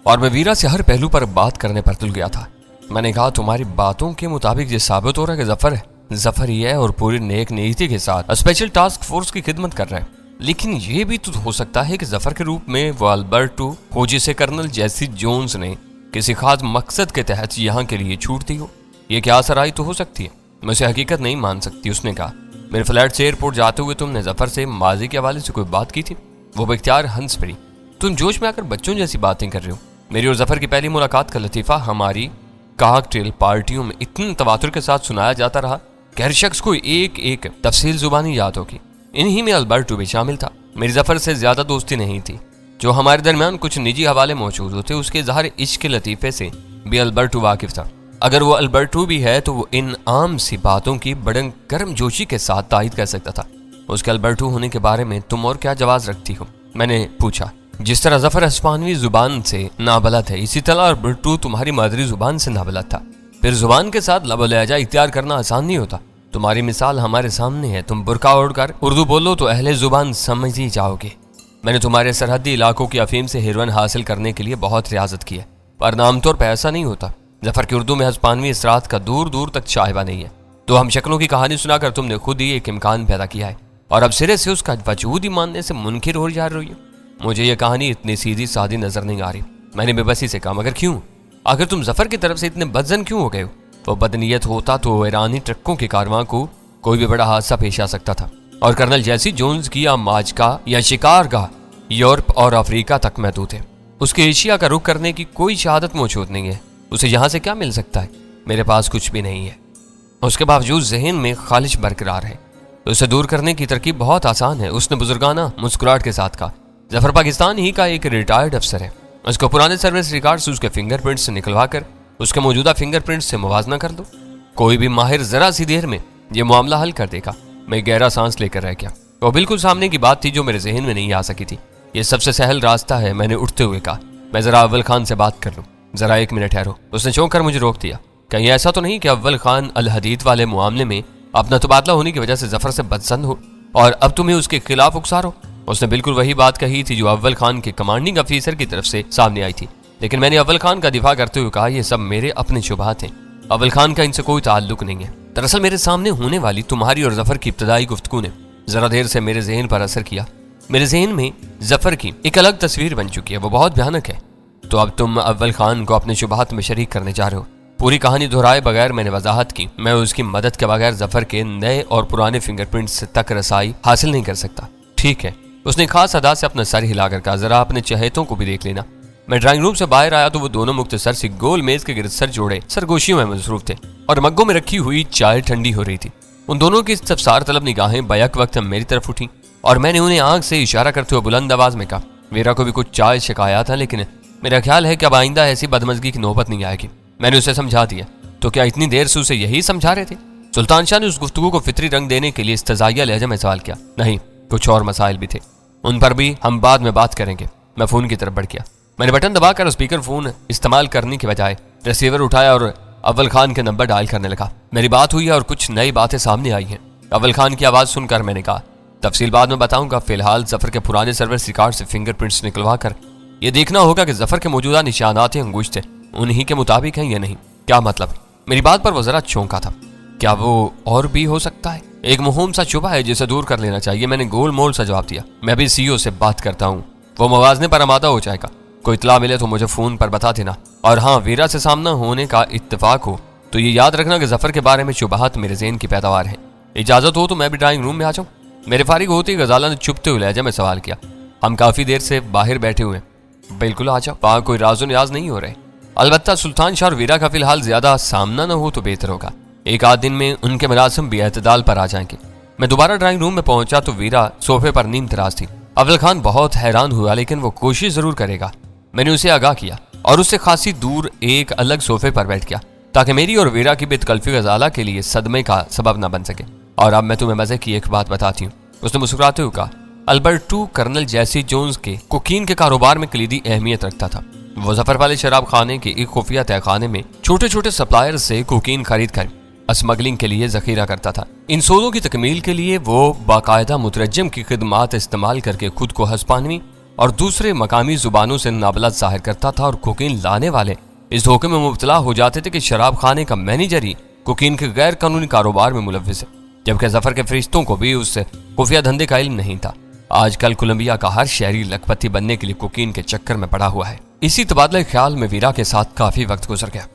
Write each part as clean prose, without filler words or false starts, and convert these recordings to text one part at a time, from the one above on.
اور میں ویرا سے ہر پہلو پر بات کرنے پر تل گیا تھا۔ میں نے کہا تمہاری باتوں کے مطابق یہ ثابت ہو رہا ہے کہ ظفر ہی ہے اور پوری نیک نیتی کے ساتھ اسپیشل ٹاسک فورس کی خدمت کر رہا ہے، لیکن یہ بھی تو ہو سکتا ہے کہ ظفر کے روپ میں وہ البرٹو ہو جسے کرنل جیسی جونز نے کسی خاص مقصد کے تحت یہاں کے لیے چھوٹ دی ہو۔ یہ کیا سرائی تو ہو سکتی ہے، میں اسے حقیقت نہیں مان سکتی۔ اس نے کہا میرے فلیٹ سے ایئرپورٹ جاتے ہوئے تم نے ظفر سے ماضی کے حوالے سے کوئی بات کی تھی؟ وہ باختیار ہنس پڑی۔ تم جوش میں آ کر بچوں جیسی باتیں کر رہے ہو۔ میری اور ظفر کی پہلی ملاقات کا لطیفہ ہماری کاکٹیل پارٹیوں میں اتنے تواتر کے ساتھ سنایا جاتا رہا کہ ہر شخص کو ایک ایک تفصیل زبانی یاد ہوگی۔ انہی میں البرٹو بھی شامل تھا۔ میری ظفر سے زیادہ دوستی نہیں تھی، جو ہمارے درمیان کچھ نجی حوالے موجود ہوتے اس کے ظاہر عشق کے لطیفے سے بھی البرٹو واقف تھا۔ اگر وہ البرٹو بھی ہے تو وہ ان عام سی باتوں کی بڑے گرم جوشی کے ساتھ تائید کر سکتا تھا۔ اس کے البرٹو ہونے کے بارے میں تم اور کیا جواز رکھتی ہو؟ میں نے پوچھا۔ جس طرح ظفر ہسپانوی زبان سے نابلد ہے، اسی طرح البرٹو تمہاری مادری زبان سے نابلد تھا۔ پھر زبان کے ساتھ لب و لہجہ اختیار کرنا آسان نہیں ہوتا۔ تمہاری مثال ہمارے سامنے ہے، تم برقع اوڑھ کر اردو بولو تو اہل زبان سمجھ ہی جاؤ گے۔ میں نے تمہارے سرحدی علاقوں کی افیم سے ہیروئن حاصل کرنے کے لیے بہت ریاضت کی ہے، پر عام طور پہ ایسا نہیں ہوتا۔ ظفر کی اردو میں ہسپانوی اثرات کا دور دور تک شائبہ نہیں ہے۔ تو ہم شکلوں کی کہانی سنا کر تم نے خود ہی ایک امکان پیدا کیا ہے اور اب سرے سے اس کا وجود ہی ماننے سے منکر ہو جا رہی ہو۔ مجھے یہ کہانی اتنی سیدھی سادی نظر نہیں آ رہی۔ میں نے بے بسی سے کہا مگر کیوں؟ آخر تم ظفر کی طرف سے اتنے بدزن کیوں ہو گئے ہو؟ وہ بدنیت ہوتا تو ایرانی ٹرکوں کے کارواں کو کوئی بھی بڑا حادثہ پیش آ سکتا تھا، اور کرنل جیسی جونز کی ماجکا یا شکارگاہ یورپ اور افریقہ تک محدود ہے۔ اس کے ایشیا کا رخ کرنے کی کوئی شہادت موجود نہیں ہے۔ اسے یہاں سے کیا مل سکتا ہے؟ میرے پاس کچھ بھی نہیں ہے۔ اس کے باوجود ذہن میں خالش برقرار ہے۔ اسے دور کرنے کی ترکیب بہت آسان ہے۔ اس نے بزرگانہ مسکراہٹ کے ساتھ کہا ظفر پاکستان ہی کا ایک ریٹائرڈ افسر ہے۔ اس کو پرانے سروس ریکارڈ سے اس کے فنگر پرنٹ سے نکلوا کر اس کے موجودہ فنگر پرنٹ سے موازنہ کر دو۔ کوئی بھی ماہر ذرا سی دیر میں یہ معاملہ حل کر دے گا۔ میں گہرا سانس لے کر رہ گیا۔ وہ بالکل سامنے کی بات تھی جو میرے ذہن میں نہیں آ سکی تھی۔ یہ سب سے سہل راستہ ہے، میں نے اٹھتے ہوئے کہا۔ میں ذرا اول خان سے بات کر لوں۔ ذرا ایک منٹ ٹھہرو۔ اس نے چونک کر مجھے روک دیا۔ کہیں ایسا تو نہیں کہ اول خان الحدید والے معاملے میں اپنا تبادلہ ہونے کی وجہ سے ظفر سے بدسند ہو اور اب تمہیں اس کے خلاف اکسارو؟ اس نے بالکل وہی بات کہی تھی جو اول خان کے کمانڈنگ افیسر کی طرف سے سامنے آئی تھی، لیکن میں نے اول خان کا دفاع کرتے ہوئے کہا یہ سب میرے اپنے شبہات ہیں۔ اول خان کا ان سے کوئی تعلق نہیں ہے۔ دراصل میرے سامنے ہونے والی تمہاری اور ظفر کی ابتدائی گفتگو نے ذرا دیر سے میرے ذہن پر اثر کیا۔ میرے ذہن میں ظفر کی ایک الگ تصویر بن چکی ہے، وہ بہت بھیانک ہے۔ تو اب تم اول خان کو اپنے شبہات میں شریک کرنے جا رہے ہو؟ پوری کہانی دہرائے بغیر میں نے وضاحت کی میں اس کی مدد کے بغیر ظفر کے نئے اور پرانے فنگر پرنٹس تک رسائی حاصل نہیں کر سکتا۔ ٹھیک ہے، اس نے خاص ادا سے اپنا سر ہلا کر کہا ذرا اپنے چہیتوں کو بھی دیکھ لینا۔ میں ڈرائنگ روم سے باہر آیا تو وہ دونوں مختصر سی گول میز کے گرد سر جوڑے سرگوشیوں میں مصروف تھے اور مگوں میں رکھی ہوئی چائے ٹھنڈی ہو رہی تھی۔ ان دونوں کی استفسار طلب نگاہیں بیک وقت میری طرف اٹھیں اور میں نے انہیں آنکھ سے اشارہ کرتے ہوئے بلند آواز میں کہا ویرا کو بھی کچھ چائے شکایا تھا، لیکن میرا خیال ہے کہ اب آئندہ ایسی بدمزگی کی نوبت نہیں آئے گی۔ میں نے اسے سمجھا دیا۔ تو کیا اتنی دیر سے اسے یہی سمجھا رہے تھے؟ سلطان شاہ نے اس گفتگو کو فطری رنگ دینے کے لیے استزائیہ لہجے میں سوال کیا۔ نہیں، کچھ اور مسائل بھی تھے، ان پر بھی ہم بعد میں بات کریں گے۔ میں فون کی طرف بڑھ گیا۔ میں نے بٹن دبا کر اسپیکر فون استعمال کرنے کے بجائے ریسیور اٹھایا اور اول خان کے نمبر ڈائل کرنے لگا۔ میری بات ہوئی اور کچھ نئی باتیں سامنے آئی ہیں۔ اول خان کی آواز سن کر میں نے کہا تفصیل بعد میں بتاؤں گا، فی الحال ظفر کے پرانے سروس ریکارڈ سے فنگر پرنٹس نکلوا کر یہ دیکھنا ہوگا کہ ظفر کے موجودہ نشانات انگشت انہی کے مطابق ہیں یا نہیں۔ کیا مطلب؟ میری بات پر وہ ذرا چونکا تھا۔ کیا وہ اور بھی ہو سکتا ہے؟ ایک مہم سا شبہ ہے جسے دور کر لینا چاہیے۔ میں نے گول مول سا جواب دیا۔ میں بھی سی او سے بات کرتا ہوں، وہ موازنے پر آمادہ ہو جائے گا۔ کوئی اطلاع ملے تو مجھے فون پر بتا دینا، اور ہاں ویرا سے سامنا ہونے کا اتفاق ہو تو یہ یاد رکھنا کہ ظفر کے بارے میں شبہات میرے ذہن کی پیداوار ہیں۔ اجازت ہو تو میں بھی ڈرائنگ روم میں آ جاؤں؟ میرے فارغ ہوتے ہی غزالہ نے چھپتے ہوئے لہجے میں سوال کیا۔ ہم کافی دیر سے باہر بیٹھے ہوئے ہیں۔ بالکل آ جاؤ، وہاں کوئی راز و نیاز نہیں ہو رہے۔ البتہ سلطان شاہ اور ویرا کا فی الحال زیادہ سامنا نہ ہو تو بہتر ہوگا۔ ایک آدھ دن میں ان کے مراسم بھی اعتدال پر آ جائیں گے۔ میں دوبارہ ڈرائنگ روم میں پہنچا تو ویرا صوفے پر نیم تراز تھی۔ اول خان بہت حیران ہوا، لیکن وہ کوشش ضرور کرے گا۔ میں نے اسے آگاہ کیا اور اس سے خاصی دور ایک الگ صوفے پر بیٹھ گیا تاکہ میری اور ویرا کی بے تکلفی غزالہ کے لیے صدمے کا سبب نہ بن سکے۔ اور اب میں تمہیں مزے کی ایک بات بتاتی ہوں، اس نے مسکراتے ہوئے کہا۔ البرٹو کرنل جیسی جونز کے کوکین کے کاروبار میں کلیدی اہمیت رکھتا تھا۔ وہ ظفر والے شراب خانے کے ایک خفیہ تہہ خانے میں چھوٹے چھوٹے سپلائر سے کوکین خرید کر اسمگلنگ کے لیے ذخیرہ کرتا تھا۔ ان سودوں کی تکمیل کے لیے وہ باقاعدہ مترجم کی خدمات استعمال کر کے خود کو ہسپانوی اور دوسرے مقامی زبانوں سے نابلد ظاہر کرتا تھا، اور کوکین لانے والے اس دھوکے میں مبتلا ہو جاتے تھے کہ شراب خانے کا مینیجر ہی کوکین کے غیر قانونی کاروبار میں ملوث ہے، جبکہ ظفر کے فرشتوں کو بھی اس خفیہ دھندے کا علم نہیں تھا۔ آج کل کولمبیا کا ہر شہری لکھپتی بننے کے لیے کوکین کے چکر میں پڑا ہوا ہے۔ اسی تبادلہ خیال میں ویرا کے ساتھ کافی وقت گزر گیا۔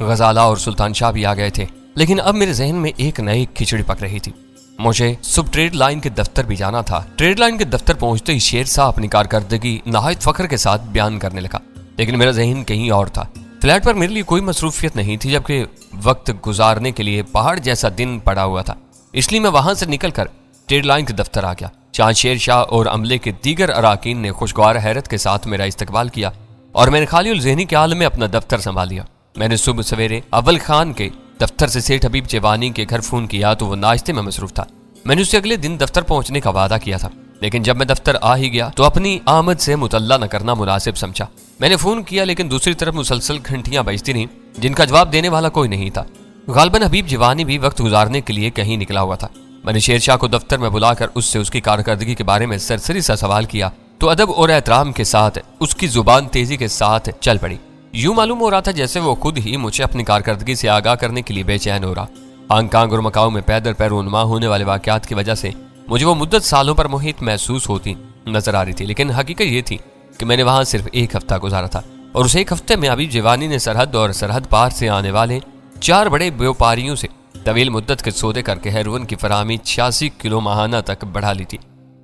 غزالہ اور سلطان شاہ بھی آ گئے تھے، لیکن اب میرے ذہن میں ایک نئی کھچڑی پک رہی تھی۔ مجھے سب ٹریڈ لائن کے دفتر بھی جانا تھا۔ ٹریڈ لائن کے دفتر پہنچتے ہی شیر شاہ اپنی کارکردگی نہایت فخر کے ساتھ بیان کرنے لگا، لیکن میرا ذہن کہیں اور تھا۔ فلیٹ پر میرے لیے کوئی مصروفیت نہیں تھی، جبکہ وقت گزارنے کے لیے پہاڑ جیسا دن پڑا ہوا تھا، اس لیے میں وہاں سے نکل کر ٹریڈ لائن کے دفتر آ گیا، جہاں شیر شاہ اور عملے کے دیگر اراکین نے خوشگوار حیرت کے ساتھ میرا استقبال کیا، اور میں نے خالی الذہنی کے عالم میں اپنا دفتر سنبھال لیا۔ میں نے صبح سویرے اول خان کے دفتر سے سیٹھ حبیب چیوانی کے گھر فون کیا تو وہ ناشتے میں مصروف تھا۔ میں نے اسے اگلے دن دفتر پہنچنے کا وعدہ کیا تھا، لیکن جب میں دفتر آ ہی گیا تو اپنی آمد سے مطلع نہ کرنا مناسب سمجھا۔ میں نے فون کیا، لیکن دوسری طرف مسلسل گھنٹیاں بجتی رہیں جن کا جواب دینے والا کوئی نہیں تھا۔ غالباً حبیب چیوانی بھی وقت گزارنے کے لیے کہیں نکلا ہوا تھا۔ میں نے شیر شاہ کو دفتر میں بلا کر اس سے اس کی کارکردگی کے بارے میں سرسری سا سوال کیا تو ادب اور احترام کے ساتھ اس کی زبان تیزی کے ساتھ چل پڑی۔ یوں معلوم ہو رہا تھا جیسے وہ خود ہی مجھے اپنی کارکردگی سے آگاہ کرنے کے لیے بے چین ہو رہا۔ ہانگ کانگ اور مکاؤ میں پیدل پیر رونما ہونے والے واقعات کی وجہ سے مجھے وہ مدت سالوں پر محیط محسوس ہوتی نظر آ رہی تھی، لیکن حقیقت یہ تھی کہ میں نے وہاں صرف ایک ہفتہ گزارا تھا، اور اس ایک ہفتے میں حبیب چیوانی نے سرحد اور سرحد پار سے آنے والے 4 بڑے بیوپاریوں سے طویل مدت کے سودے کر کے ہیروئن کی فراہمی 86 کلو ماہانہ تک بڑھا لی تھی۔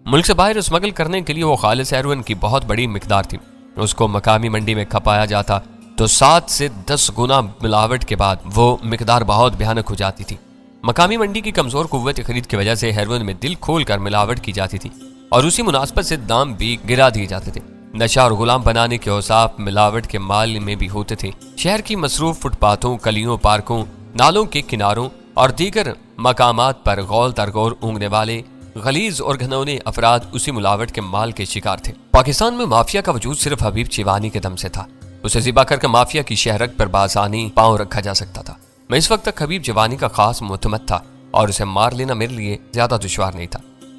ملک سے باہر اسمگل کرنے کے لیے وہ خالص ہیروئن کی بہت بڑی مقدار تھی۔ اس کو مقامی منڈی میں کھپایا جاتا تو 7 سے 10 گنا ملاوٹ کے بعد وہ مقدار بہت بھیانک ہو جاتی تھی۔ مقامی منڈی کی کمزور قوت خرید کی وجہ سے ہیروئن میں دل کھول کر ملاوٹ کی جاتی تھی، اور اسی مناسبت سے دام بھی گرا دیے جاتے تھے۔ نشہ اور غلام بنانے کے اوصاف ملاوٹ کے مال میں بھی ہوتے تھے۔ شہر کی مصروف فٹ پاتھوں، گلیوں، پارکوں، نالوں کے کناروں اور دیگر مقامات پر غول ترغور اونگنے والے غلیظ اور گھنونے افراد اسی ملاوٹ کے مال کے شکار تھے۔ پاکستان میں مافیا کا وجود صرف حبیب چیوانی کے دم سے تھا۔ اسے ذبح کر کے مافیا کی شہرک پر بآسانی پاؤں رکھا جا سکتا تھا۔ میں اس وقت تک حبیب چیوانی کا خاص معتمد تھا، اور اسے مار لینا میرے لیے زیادہ دشوار نہیں تھا۔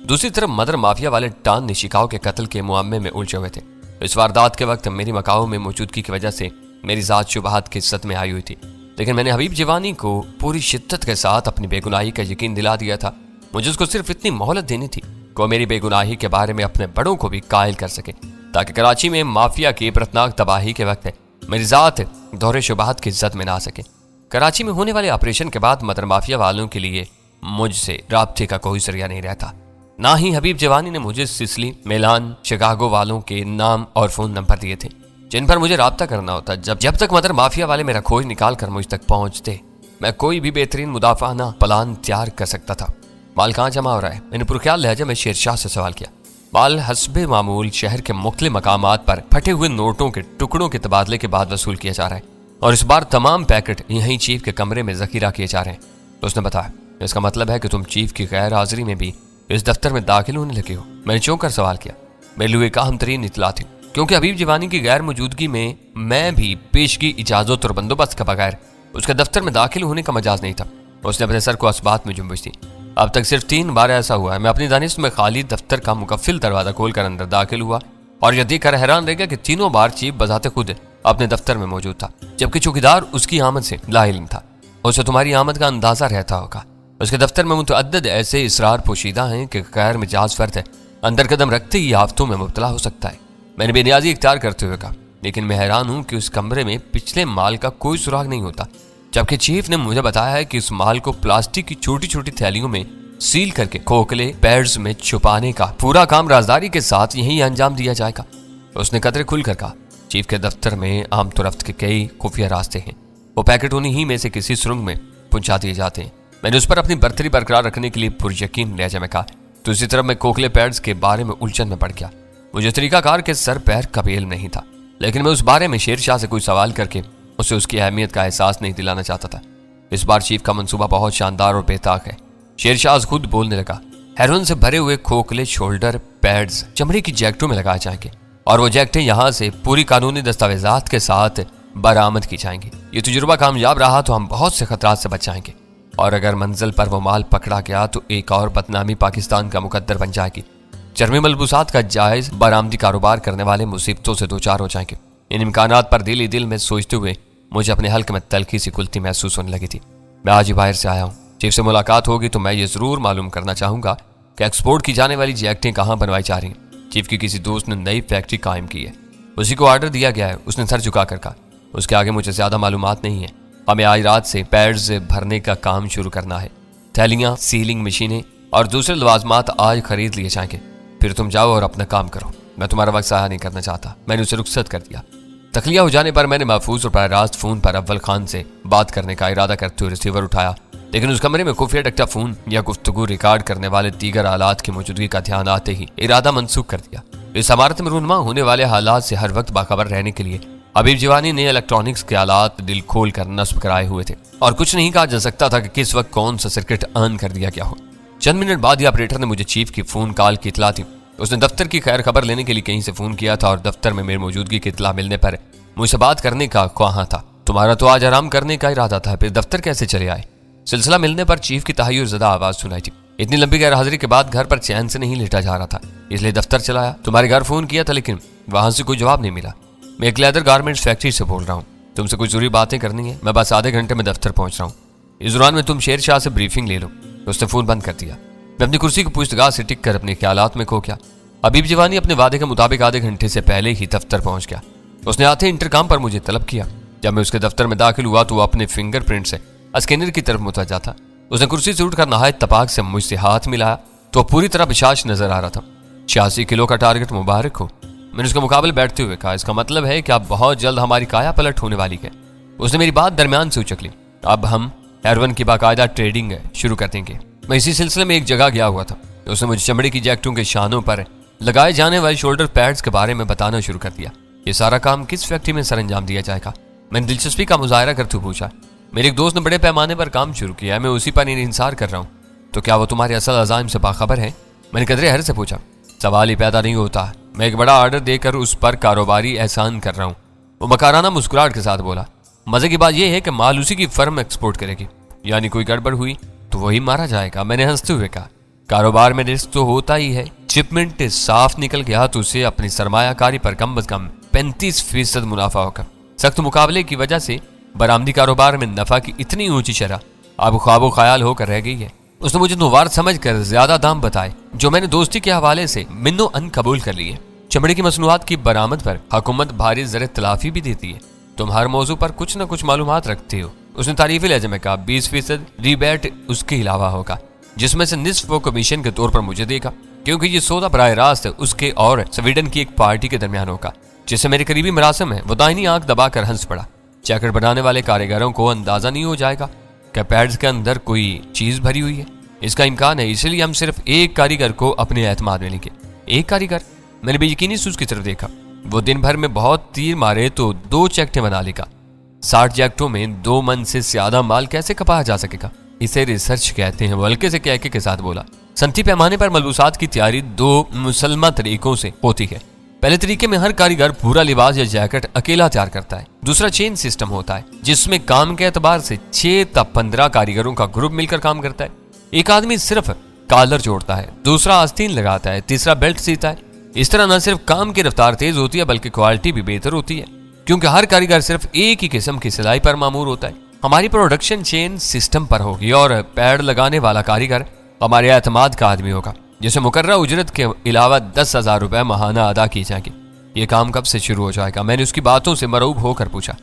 دوسری طرف مدر مافیا والے ٹان نشیکاؤ کے قتل کے معمے میں الجھے ہوئے تھے۔ اس واردات کے وقت میری مکاؤ میں موجودگی کی وجہ سے میری ذات شبہات کی صدمے آئی ہوئی تھی، لیکن میں نے حبیب چیوانی کو پوری شدت کے ساتھ اپنی بے گناہی کا یقین دلا دیا تھا۔ مجھے اس کو صرف اتنی مہلت دینی تھی کہ وہ میری بے گناہی کے بارے میں اپنے بڑوں کو بھی قائل کر سکے، تاکہ کراچی میں مافیا کی عبرتناک تباہی کے وقت میری ذات دور شبہات کی زد میں نہ آ سکے۔ کراچی میں ہونے والے آپریشن کے بعد مدر مافیا والوں کے لیے مجھ سے رابطے کا کوئی ذریعہ نہیں رہتا۔ نہ ہی حبیب چیوانی نے مجھے سسلی، میلان، شکاگو والوں کے نام اور فون نمبر دیے تھے جن پر مجھے رابطہ کرنا ہوتا۔ جب تک مدر مافیا والے میرا کھوج نکال کر مجھ تک پہنچتے، میں کوئی بھی بہترین مدافعانہ پلان تیار کر سکتا تھا۔ مال کہاں جمع ہو رہا ہے؟ میں نے پرخیال لہجہ میں شیر شاہ سے سوال کیا۔ مال حسب معمول شہر کے مختلف مقامات پر پھٹے ہوئے نوٹوں کے ٹکڑوں کے تبادلے کے بعد وصول کیا جا رہا ہے، اور اس بار تمام پیکٹ یہیں چیف کے کمرے میں ذخیرہ کیے جا رہے ہیں۔ اس نے بتایا، اس کا مطلب ہے کہ تم چیف کی غیر حاضری میں بھی اس دفتر میں داخل ہونے لگے ہو؟ میں نے چونک کر سوال کیا۔ میرے لیے ایک اہم ترین اطلاع تھی، کیونکہ حبیب چیوانی کی غیر موجودگی میں میں بھی پیشگی اجازت اور بندوبست کے بغیر اس کے دفتر میں داخل ہونے کا مجاز نہیں تھا۔ اس نے اپنے سر کو اسبات میں جنبش دی۔ اب تک صرف 3 بار ایسا ہوا ہے۔ میں اپنی دانست میں خالی دفتر کا مقفل دروازہ کھول کر اندر داخل ہوا، اور یہ دیکھ کر حیران رہ گیا کہ تینوں بار چیف بذات خود اپنے دفتر میں موجود تھا، جبکہ چوکیدار اس کی آمد سے لا علم تھا۔ اسے تمہاری آمد کا اندازہ رہتا ہوگا۔ اس کے دفتر میں متعدد ایسے اسرار پوشیدہ ہیں کہ غیر مجاز فرد ہے اندر قدم رکھتے ہی آفتوں میں مبتلا ہو سکتا ہے۔ میں نے بے نیازی اختیار کرتے ہوئے کہا، لیکن میں حیران ہوں کہ اس کمرے میں پچھلے مال کا کوئی سراغ نہیں ہوتا، جبکہ چیف نے مجھے بتایا ہے کہ اس مال کو پلاسٹک کی چھوٹی چھوٹی تھیلیوں میں سیل کر کے کھوکھلے پیڈز میں چھپانے کا پورا کام رازداری کے ساتھ یہیں انجام دیا جائے گا۔ اس نے قدرے کھل کر کہا، چیف کے دفتر میں عام تو رفت کے کئی خفیہ راستے ہیں، وہ پیکٹ انہی ہی میں سے کسی سرنگ میں پہنچا دیے جاتے ہیں۔ میں نے اس پر اپنی برتری برقرار رکھنے کے لیے پر یقین لہجہ میں کہا۔ دوسری طرف میں کھوکھلے پیڈز کے بارے میں الجھن میں پڑ گیا۔ مجھے طریقہ کار کے سر پیر کا بھی علم نہیں تھا، لیکن میں اس بارے میں شیر شاہ سے کوئی سوال کر کے اسے اس کی اہمیت کا احساس نہیں دلانا چاہتا تھا۔ اس بار چیف کا منصوبہ بہت شاندار اور بے طاق ہے۔ شیر شاہ خود بولنے لگا، ہیروئن سے بھرے ہوئے کھوکھلے شولڈر پیڈز چمڑے کی جیکٹوں میں لگائے جائیں گے، اور وہ جیکٹیں یہاں سے پوری قانونی دستاویزات کے ساتھ برآمد کی جائیں گی۔ یہ تجربہ کامیاب رہا تو ہم بہت سے خطرات سے بچ جائیں گے، اور اگر منزل پر وہ مال پکڑا گیا تو ایک اور بدنامی پاکستان کا مقدر بن جائے گی۔ چرمی ملبوسات کا جائز برآمدی کاروبار کرنے والے مصیبتوں سے دوچار ہو جائیں گے۔ ان امکانات پر دل میں سوچتے ہوئے مجھے اپنے حلق میں تلخی سی کلتی محسوس ہونے لگی تھی۔ میں آج ہی باہر سے آیا ہوں، چیف سے ملاقات ہوگی تو میں یہ ضرور معلوم کرنا چاہوں گا کہ ایکسپورٹ کی جانے والی جیکٹیں کہاں بنوائی جا رہی ہیں۔ چیف کی کسی دوست نے نئی فیکٹری قائم کی ہے، اسی کو آرڈر دیا گیا ہے، اس نے سر جھکا کر کہا۔ اس کے آگے مجھے زیادہ معلومات نہیں ہیں، ہمیں آج رات سے پیڈز بھرنے کا کام شروع کرنا ہے۔ تھیلیاں، سیلنگ مشینیں اور دوسرے لوازمات آج خرید لیے جائیں گے، پھر تم جاؤ اور اپنا کام کرو، میں تمہارا وقت ضائع نہیں کرنا چاہتا۔ میں نے اسے رخصت کر دیا۔ تخلیہ ہو جانے پر میں نے محفوظ اور براہ راست فون پر اول خان سے بات کرنے کا ارادہ کرتے ہوئے ریسیور اٹھایا، لیکن اس کمرے میں خفیہ ڈکٹا فون یا گفتگو ریکارڈ کرنے والے دیگر آلات کی موجودگی کا دھیان آتے ہی ارادہ منسوخ کر دیا۔ اس عمارت میں رونما ہونے والے حالات سے ہر وقت باخبر رہنے کے لیے حبیب جوانی نے الیکٹرانکس کے آلات دل کھول کر نصب کرائے ہوئے تھے، اور کچھ نہیں کہا جا سکتا تھا کہ کس وقت کون سا سرکٹ آن کر دیا گیا ہو۔ چند منٹ بعد ہی آپریٹر نے مجھے چیف کی فون کال کی اطلاع دی۔ اس نے دفتر کی خیر خبر لینے کے لیے کہیں سے فون کیا تھا اور دفتر میں میری موجودگی کی اطلاع ملنے پر مجھ سے بات کرنے کا خواہاں تھا۔ تمہارا تو آج آرام کرنے کا ارادہ تھا، پھر دفتر کیسے چلے آئے؟ سلسلہ ملنے پر چیف کی تحیر زدہ آواز سنائی تھی۔ اتنی لمبی غیر حاضری کے بعد گھر پر چین سے نہیں لیٹا جا رہا تھا، اس لیے دفتر چلا آیا۔ تمہارے گھر فون کیا تھا لیکن وہاں سے کوئی جواب نہیں ملا۔ میں ایک لیدر گارمنٹس فیکٹری سے بول رہا ہوں، تم سے کچھ ضروری باتیں کرنی ہے، میں بس آدھے گھنٹے میں دفتر پہنچ رہا ہوں، اس دوران میں تم شیر شاہ سے بریفنگ لے لو۔ اس نے فون بند کر دیا۔ میں اپنی کرسی کی پوچھتگاہ سے ٹک کر اپنے خیالات میں کھو گیا۔ حبیب جوانی اپنے وعدے کے مطابق آدھے گھنٹے سے پہلے ہی دفتر پہنچ گیا۔ اس نے آتے انٹرکام پر مجھے طلب کیا۔ جب میں اس کے دفتر میں داخل ہوا تو وہ اپنے فنگر پرنٹ سے اسکینر کی طرف متوجہ تھا۔ اس نے کرسی سے اٹھ کر نہایت تپاک سے مجھ سے ہاتھ ملایا تو پوری طرح بشاش نظر آ رہا تھا۔ 86 کلو کا ٹارگٹ مبارک ہو، میں نے اس کے مقابل بیٹھتے ہوئے کہا۔ اس کا مطلب ہے کہ اب بہت جلد ہماری کایا پلٹ ہونے والی ہے۔ اس نے میری بات درمیان سے اچک لی۔ اب ہم ہیروئن کی باقاعدہ ٹریڈنگ شروع کر دیں گے۔ میں اسی سلسلے میں ایک جگہ گیا ہوا تھا۔ اس نے مجھے چمڑے کی جیکٹوں کے شانوں پر لگائے جانے والے شولڈر پیڈز کے بارے میں بتانا شروع کر دیا۔ یہ سارا کام کس فیکٹری میں سر انجام دیا جائے گا؟ میں نے دلچسپی کا مظاہرہ کرتے ہوئے پوچھا۔ میرے ایک دوست نے بڑے پیمانے پر کام شروع کیا ہے، میں اسی پر انحصار کر رہا ہوں۔ تو کیا وہ تمہارے اصل عزائم سے باخبر ہے؟ میں نے قدرے حر سے پوچھا۔ سوال ہی پیدا نہیں ہوتا، میں ایک بڑا آرڈر دے کر اس پر کاروباری احسان کر رہا ہوں۔ وہ مکارانہ مسکراہٹ کے ساتھ بولا۔ مزے کی بات یہ ہے کہ مال اسی کی فرم ایکسپورٹ کرے گی، یعنی کوئی گڑبڑ ہوئی تو وہی مارا جائے گا۔ میں نے ہنستے ہوئے کہا، کاروبار میں رسک تو ہوتا ہی ہے، شپمنٹ صاف نکل گیا تو اسے اپنی سرمایہ کاری پر کم از کم 35% منافع ہوگا۔ سخت مقابلے کی وجہ سے برآمدی کاروبار میں نفع کی اتنی اونچی شرح اب خواب و خیال ہو کر رہ گئی ہے۔ اس نے مجھے نوار سمجھ کر زیادہ دام بتائے جو میں نے دوستی کے حوالے سے منو ان قبول کر لی ہے۔ چمڑے کی مصنوعات کی برآمد پر حکومت بھاری زر تلافی بھی دیتی ہے، تم ہر موضوع پر کچھ نہ کچھ معلومات رکھتے ہو۔ اس نے تعریفی لہجے میں کہا، 20% ریبیٹ اس کے علاوہ ہوگا، جس میں سے نصف وہ کمیشن کے طور پر مجھے دے گا، کیونکہ یہ سودا براہ راست اس کے اور سویڈن کی ایک پارٹی کے درمیان ہوگا جس سے میرے قریبی مراسم ہے۔ وہ دائنی آنکھ دبا کر ہنس پڑا۔ جیکٹ بنانے والے کاریگروں کو اندازہ نہیں ہو جائے گا کہ پیڈز کے اندر کوئی چیز بھری ہوئی ہے؟ اس کا امکان ہے، اسی لیے ہم صرف ایک کاریگر کو اپنے اعتماد میں لیں گے۔ ایک کاریگر؟ میں نے بے یقینی سے اس کی طرف دیکھا۔ وہ دن بھر میں بہت تیر مارے تو 2 جیکٹیں بنا لے گا۔ 60 جیکٹوں میں 2 من سے زیادہ مال کیسے کپایا جا سکے گا؟ اسے ریسرچ کہتے ہیں، وہ ہلکے سے کہکے کے ساتھ بولا۔ صنعتی پیمانے پر ملبوسات کی تیاری 2 مسلمہ طریقوں سے ہوتی ہے۔ پہلے طریقے میں ہر کاریگر پورا لباس یا جیکٹ اکیلا تیار کرتا ہے۔ دوسرا چین سسٹم ہوتا ہے جس میں کام کے اعتبار سے 6 تا 15 کاریگروں کا گروپ مل کر کام کرتا ہے۔ ایک آدمی صرف کالر جوڑتا ہے، دوسرا آستین لگاتا ہے، تیسرا بیلٹ سیتا ہے۔ اس طرح نہ صرف کام کی رفتار تیز ہوتی ہے بلکہ کوالٹی بھی بہتر ہوتی ہے، کیونکہ ہر کاریگر صرف ایک ہی قسم کی سلائی پر مامور ہوتا ہے۔ ہماری پروڈکشن چین سسٹم پر ہوگی اور پیڈ لگانے والا کاریگر ہمارے اعتماد کا آدمی ہوگا، جسے مقررہ اجرت کے علاوہ 10,000 روپے ماہانہ ادا کی جائیں گے۔ یہ کام کب سے شروع ہو جائے گا؟ میں نے اس کی باتوں سے مرعوب ہو کر پوچھا۔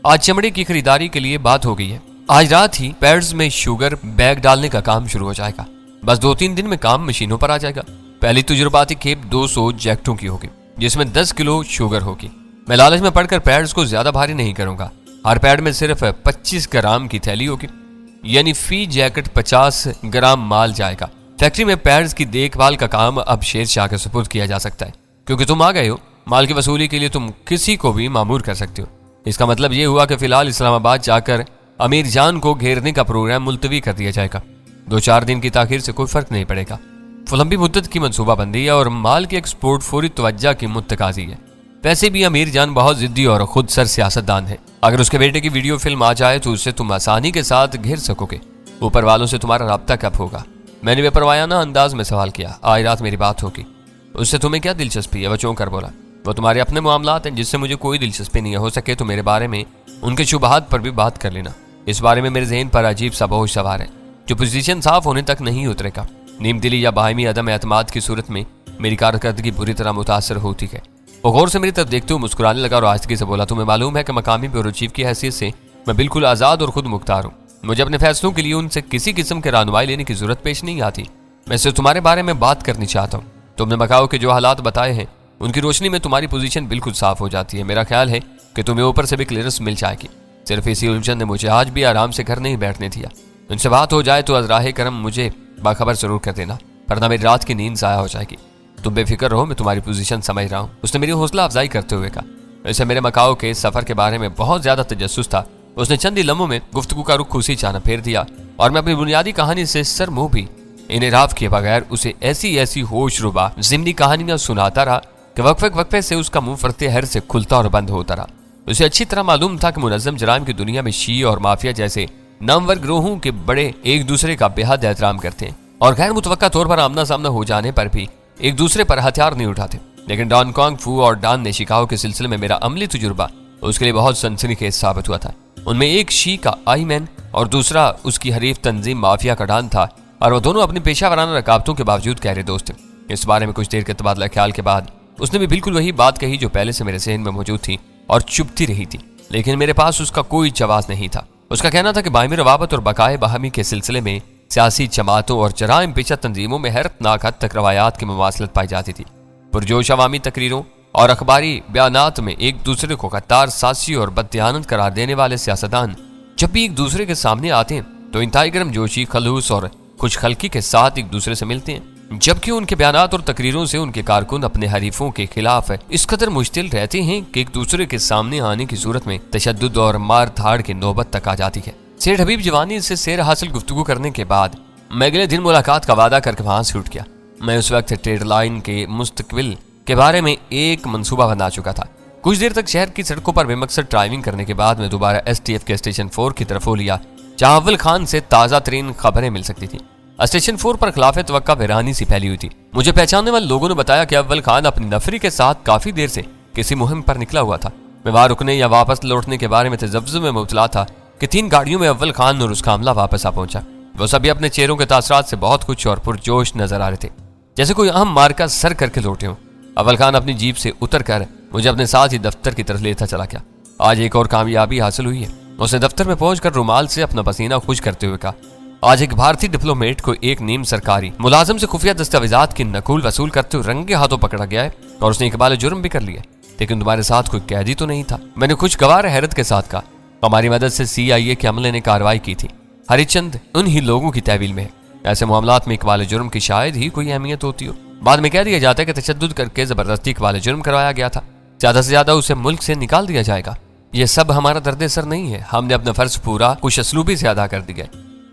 آج چمڑے کی خریداری کے لیے بات ہو گئی ہے، آج رات ہی پیڈز میں شوگر بیگ ڈالنے کا کام شروع ہو جائے گا۔ بس 2-3 دن میں کام مشینوں پر آ جائے گا۔ پہلی تجرباتی کھیپ 200 جیکٹوں کی ہوگی جس میں 10 کلو شوگر ہوگی۔ میں لالچ میں پڑھ کر پیڈز کو زیادہ بھاری نہیں کروں گا۔ ہر پیڈ میں صرف 25 گرام کی تھیلی ہوگی، یعنی فی جیکٹ 50 گرام مال جائے گا۔ فیکٹری میں پیڈز کی دیکھ بھال کا کام اب شیر شاہ کے سپرد کیا جا سکتا ہے، کیونکہ تم آ گئے ہو۔ مال کی وصولی کے لیے تم کسی کو بھی مامور کر سکتے ہو۔ اس کا مطلب یہ ہوا کہ فی الحال اسلام آباد جا کر امیر جان کو گھیرنے کا پروگرام ملتوی کر دیا جائے گا۔ 2-4 دن کی تاخیر سے کوئی فرق نہیں پڑے گا۔ لمبی مدت کی منصوبہ بندی ہے اور مال کی ایکسپورٹ فوری توجہ کی متقاضی ہے۔ ویسے بھی امیر جان بہت ضدی اور خود سر سیاست دان ہے۔ اگر اس کے بیٹے کی ویڈیو فلم آ جائے تو اسے تم آسانی کے ساتھ گھیر سکو گے۔ اوپر والوں سے تمہارا رابطہ کب ہوگا؟ میں نے بے پروایانہ انداز میں سوال کیا۔ آج رات میری بات ہوگی۔ اس سے تمہیں کیا دلچسپی ہے؟ وہ چونک کر بولا، وہ تمہارے اپنے معاملات ہیں جس سے مجھے کوئی دلچسپی نہیں ہے، ہو سکے تو میرے بارے میں ان کے شبہات پر بھی بات کر لینا، اس بارے میں میرے ذہن پر عجیب سا بوجھ سوار ہے جو پوزیشن صاف ہونے تک نہیں اترے گا۔ نیم دلی یا باہمی عدم اعتماد کی صورت میں میری کارکردگی بری طرح متاثر ہوتی ہے۔ وہ غور سے میری طرف دیکھتے ہوئے مسکرانے لگا اور آہستگی سے بولا، تمہیں معلوم ہے کہ مقامی بیورو چیف کی حیثیت سے میں بالکل آزاد اور خود مختار ہوں، مجھے اپنے فیصلوں کے لیے ان سے کسی قسم کے رہنمائی لینے کی ضرورت پیش نہیں آتی۔ میں صرف تمہارے بارے میں بات کرنی چاہتا ہوں۔ تم نے مکاؤ کے جو حالات بتائے ہیں ان کی روشنی میں تمہاری پوزیشن بالکل صاف ہو جاتی ہے۔ میرا خیال ہے کہ تمہیں اوپر سے بھی کلیئرنس مل جائے گی۔ صرف اسی الجھن نے مجھے آج بھی آرام سے گھر نہیں بیٹھنے دیا۔ ان سے بات ہو جائے تو از راہ کرم مجھے باخبر ضرور کر دینا، ورنہ میری رات کی نیند ضائع ہو جائے گی۔ تم بے فکر رہو، میں تمہاری پوزیشن سمجھ رہا ہوں، اس نے میری حوصلہ افزائی کرتے ہوئے کہا۔ ویسے میرے مکاؤ کے سفر کے بارے میں بہت زیادہ تجسس تھا۔ اس نے چند ہی لمحوں میں گفتگو کا رخ اسی چانا پھیر دیا اور میں اپنی بنیادی کہانی سے سر منہ بھی انحراف کیے بغیر اسے ایسی ہوش ربا ضمنی کہانیاں سناتا رہا کہ وقفے سے اس کا منہ فرتے ہر سے کھلتا اور بند ہوتا رہا۔ اسے اچھی طرح معلوم تھا کہ منظم جرائم کی دنیا میں شیعہ اور مافیا جیسے نامور گروہوں کے بڑے ایک دوسرے کا بے حد احترام کرتے ہیں اور غیر متوقع طور پر آمنا سامنا ہو جانے پر بھی ایک دوسرے پر ہتھیار نہیں اٹھاتے۔ لیکن ڈان کانگ فو اور ڈان نیشیکاؤ کے سلسلے میں میرا عملی تجربہ اس کے لیے بہت سنسنی خیز ثابت ہوا تھا۔ ان میں ایک شی کا آئی مین اور دوسرا اس کی حریف تنظیم مافیا کا ڈان تھا، اور وہ دونوں اپنی پیشہ ورانہ رکاوٹوں کے باوجود گہرے دوست تھے۔ اس بارے میں کچھ دیر کے تبادلہ خیال کے بعد اس نے بھی بالکل وہی بات کہی جو پہلے سے میرے ذہن میں موجود تھی اور چپتی رہی تھی، لیکن میرے پاس اس کا کوئی جواز نہیں تھا۔ اس کا کہنا تھا کہ باہمی روابط اور بقائے باہمی کے سلسلے میں سیاسی جماعتوں اور جرائم پیشہ تنظیموں میں حیرتناک حد تک روایات کی مماثلت پائی جاتی تھی۔ پرجوش عوامی تقریروں اور اخباری بیانات میں ایک دوسرے کو غدار، سازشی اور بددیانت قرار دینے والے سیاستدان جب بھی ایک دوسرے کے سامنے آتے ہیں تو انتہائی گرم جوشی، خلوص اور خوش خلقی کے ساتھ ایک دوسرے سے ملتے ہیں، جبکہ ان کے بیانات اور تقریروں سے ان کے کارکن اپنے حریفوں کے خلاف اس قدر مشتعل رہتے ہیں کہ ایک دوسرے کے سامنے آنے کی صورت میں تشدد اور مار دھاڑ کی نوبت تک آ جاتی ہے۔ سیٹھ حبیب جوانی سے سیر حاصل گفتگو کرنے کے بعد میں اگلے دن ملاقات کا وعدہ کر کے وہاں سے اٹھ گیا۔ میں اس وقت ٹریڈ لائن کے مستقبل کے بارے میں ایک منصوبہ بنا چکا تھا۔ کچھ دیر تک شہر کی سڑکوں پر بے مقصد ڈرائیونگ کرنے کے بعد میں دوبارہ ایس ٹی ایف کے اسٹیشن 4 کی طرف ہو لیا، جہاں اول خان سے تازہ ترین خبریں مل سکتی تھیں۔ اسٹیشن 4 پر خلاف توقع ویرانی سی پھیلی ہوئی تھی۔ مجھے پہچاننے والے لوگوں نے بتایا کہ اول خان اپنی نفری کے ساتھ کافی دیر سے کسی مہم پر نکلا ہوا تھا۔ میں وہاں رکنے یا واپس لوٹنے کے بارے میں تذبذب میں مبتلا تھا کہ 3 گاڑیوں میں اول خان اور اس کا عملہ واپس آ پہنچا۔ وہ سبھی اپنے چہروں کے تاثرات سے بہت خوش اور پرجوش نظر آ رہے تھے، جیسے کوئی اہم مارکہ سر کر کے لوٹے ہوں۔ اول خان اپنی جیپ سے اتر کر مجھے اپنے ساتھ ہی دفتر کی طرف لیتا چلا گیا۔ آج ایک اور کامیابی حاصل ہوئی ہے، اس نے دفتر میں پہنچ کر رومال سے اپنا پسینہ خشک کرتے ہوئے کہا۔ آج ایک بھارتی ڈپلومیٹ کو ایک نیم سرکاری ملازم سے خفیہ دستاویزات کی نقول وصول کرتے ہوئے رنگے ہاتھوں پکڑا گیا ہے اور اس نے اقبال جرم بھی کر لیا، لیکن تمہارے ساتھ کوئی قیدی تو نہیں تھا؟ میں نے خوشگوار حیرت کے ساتھ کہا۔ ہماری مدد سے CIA کے عملے نے کارروائی کی تھی، ہری چند انہی لوگوں کی تحویل میں ہے۔ ایسے معاملات میں اقبال جرم کی شاید ہی کوئی اہمیت ہوتی ہو۔ بعد میں کہہ دیا جاتا ہے کہ تشدد کر کے زبردستی اقبال جرم کروایا گیا تھا، زیادہ سے زیادہ اسے ملک سے نکال دیا جائے گا۔ یہ سب ہمارا درد سر نہیں ہے، ہم نے اپنا فرض پورا خوش اسلوبی سے ادا کر دیا۔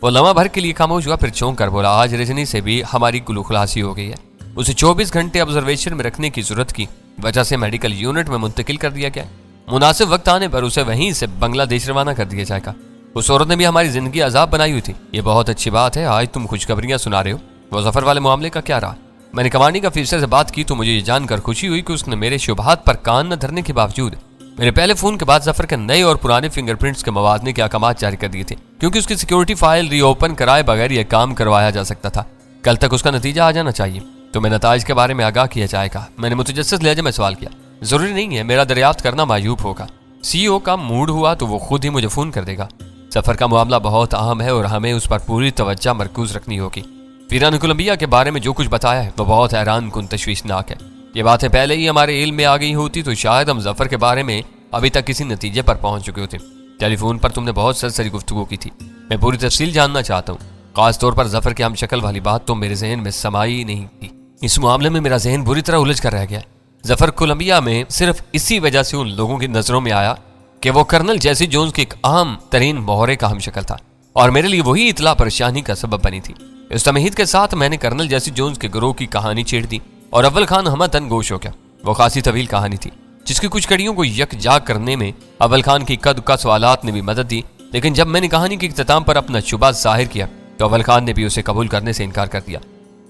وہ لمحہ بھر کے لیے خاموش ہوا، پھر چونک کر بولا، آج رجنی سے بھی ہماری گلو خلاصی ہو گئی ہے۔ اسے 24 گھنٹے آبزرویشن میں رکھنے کی ضرورت کی وجہ سے میڈیکل یونٹ میں منتقل کر دیا گیا۔ مناسب وقت آنے پر اسے وہیں سے بنگلہ دیش روانہ کر دیا جائے گا۔ اس عورت نے بھی ہماری زندگی عذاب بنائی ہوئی تھی۔ یہ بہت اچھی بات ہے، آج تم خوشخبریاں سنا رہے ہو۔ وہ ظفر والے معاملے کا کیا رہا؟ میں نے کمانڈنگ افیسر سے بات کی تو مجھے یہ جان کر خوشی ہوئی کہ اس نے میرے شبہات پر کان نہ دھرنے کے باوجود میرے پہلے فون کے بعد ظفر کے نئے اور پرانے فنگر پرنٹس کے موازنے کے احکامات جاری کر دیے تھے، کیونکہ اس کی سیکیورٹی فائل ری اوپن کرائے بغیر یہ کام کروایا جا سکتا تھا۔ کل تک اس کا نتیجہ آ جانا چاہیے، تو میں نتائج کے بارے میں آگاہ کیا جائے گا۔ میں نے متجسس لہجے میں سوال کیا۔ ضروری نہیں ہے، میرا دریافت کرنا معیوب ہوگا۔ CEO کا موڈ ہوا تو وہ خود ہی مجھے فون کر دے گا۔ سفر کا معاملہ بہت اہم ہے اور ہمیں اس پر پوری توجہ مرکوز رکھنی ہوگی۔ پیران کولمبیا کے بارے میں جو کچھ بتایا ہے وہ بہت حیران کن تشویشناک ہے۔ یہ باتیں پہلے ہی ہمارے علم میں آ گئی ہوتی تو شاید ہم ظفر کے بارے میں ابھی تک کسی نتیجے پر پہنچ چکے ہوتے۔ ٹیلی فون پر تم نے بہت سرسری گفتگو کی تھی، میں پوری تفصیل جاننا چاہتا ہوں، خاص طور پر ظفر کے ہم شکل والی بات تو میرے ذہن میں سمائی نہیں تھی۔ اس معاملے میں میرا ذہن بری طرح الجھ کر رہ گیا۔ ظفر کولمبیا میں صرف اسی وجہ سے ان لوگوں کی نظروں میں آیا کہ وہ کرنل جیسی جونز کی ایک اہم ترین مہرے کا ہم شکل تھا، اور میرے لیے وہی اطلاع پریشانی کا سبب بنی تھی۔ اس تمہید کے ساتھ میں نے کرنل جیسی جونز کے گروہ کی کہانی چھیڑ دی اور اول خان ہمتن گوش ہو گیا۔ وہ خاصی طویل کہانی تھی جس کی کچھ کڑیوں کو یکجا کرنے میں اول خان کی قد کا سوالات نے بھی مدد دی، لیکن جب میں نے کہانی کے اختتام پر اپنا شبہ ظاہر کیا تو اول خان نے بھی اسے قبول کرنے سے انکار کر دیا۔